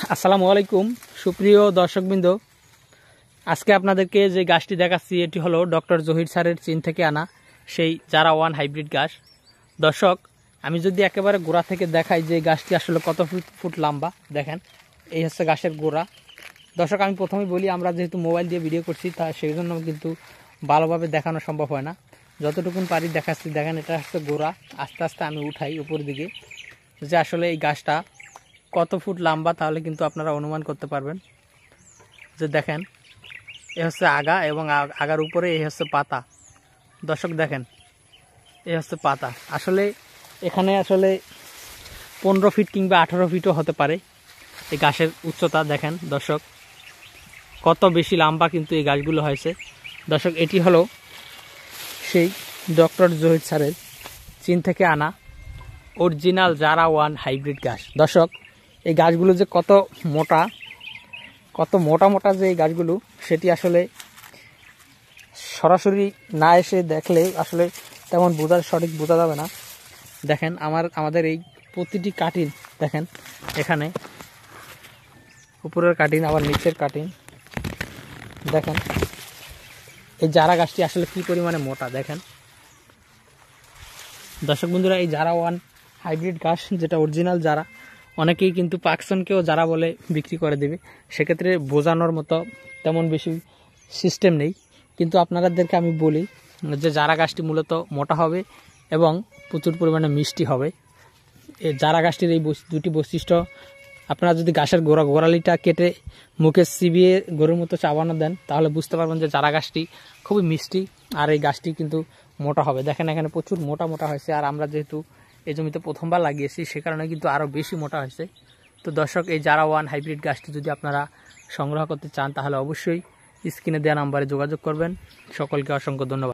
আসসালামু আলাইকুম সুপ্রিয় দর্শকবৃন্দ, আজকে আপনাদেরকে যে গাছটি দেখাচ্ছি এটি হলো ডক্টর জহির স্যারের চীন থেকে আনা সেই জারা ওয়ান হাইব্রিড গাছ। দর্শক, আমি যদি একেবারে গোড়া থেকে দেখাই যে গাছটি আসলে কত ফুট লম্বা, দেখেন এই হচ্ছে গাছের গোড়া। দর্শক, আমি প্রথমেই বলি, আমরা যেহেতু মোবাইল দিয়ে ভিডিও করছি তা সেই জন্য কিন্তু ভালোভাবে দেখানো সম্ভব হয় না। যতটুকুন পারি দেখাচ্ছি। দেখেন, এটা হচ্ছে গোড়া। আস্তে আস্তে আমি উঠাই উপর দিকে যে আসলে এই গাছটা কত ফুট লম্বা, তাহলে কিন্তু আপনারা অনুমান করতে পারবেন। যে দেখেন, এ হচ্ছে আগা এবং আগার উপরে এই হচ্ছে পাতা। দর্শক দেখেন, এই হচ্ছে পাতা। আসলে এখানে আসলে 15 ফিট কিংবা 18 ফিটও হতে পারে এই গাছের উচ্চতা। দেখেন দর্শক, কত বেশি লম্বা কিন্তু এই গাছগুলো হয়েছে। দর্শক, এটি হলো সেই ডক্টর জহির স্যারের চীন থেকে আনা অরিজিনাল জারা ওয়ান হাইব্রিড গাছ। দর্শক, এই গাছগুলো যে কত মোটা মোটা যে এই গাছগুলো, সেটি আসলে সরাসরি না এসে দেখলে আসলে তেমন সঠিক বোঝা যাবে না। দেখেন, আমাদের এই প্রতিটি কাটিং দেখেন, এখানে উপরের কাটিং আবার নিচের কাটিং। দেখেন এই জারা গাছটি আসলে কি পরিমাণে মোটা। দেখেন দর্শক বন্ধুরা, এই জারা ওয়ান হাইব্রিড গাছ যেটা অরিজিনাল জারা, অনেকেই কিন্তু পাকসনকেও যারা বলে বিক্রি করে দেবে, সেক্ষেত্রে বোঝানোর মতো তেমন বেশি সিস্টেম নেই। কিন্তু আপনাদেরকে আমি বলি যে জারা গাছটি মূলত মোটা হবে এবং প্রচুর পরিমাণে মিষ্টি হবে। এই জারা গাছটির এই দুটি বৈশিষ্ট্য, আপনারা যদি গাছের গোড়ালিটা কেটে মুখে চিবিয়ে গরুর মতো চাবানো দেন, তাহলে বুঝতে পারবেন যে জারা গাছটি খুবই মিষ্টি আর এই গাছটি কিন্তু মোটা হবে। দেখেন এখানে প্রচুর মোটা হয়েছে, আর আমরা যেহেতু এই জমিতে প্রথমবার লাগিয়েছি সে কারণে কিন্তু আরও বেশি মোটা হয়েছে। তো দর্শক, এই জারা ওয়ান হাইব্রিড গাছটি যদি আপনারা সংগ্রহ করতে চান তাহলে অবশ্যই স্ক্রিনে দেওয়া নাম্বারে যোগাযোগ করবেন। সকলকে অসংখ্য ধন্যবাদ।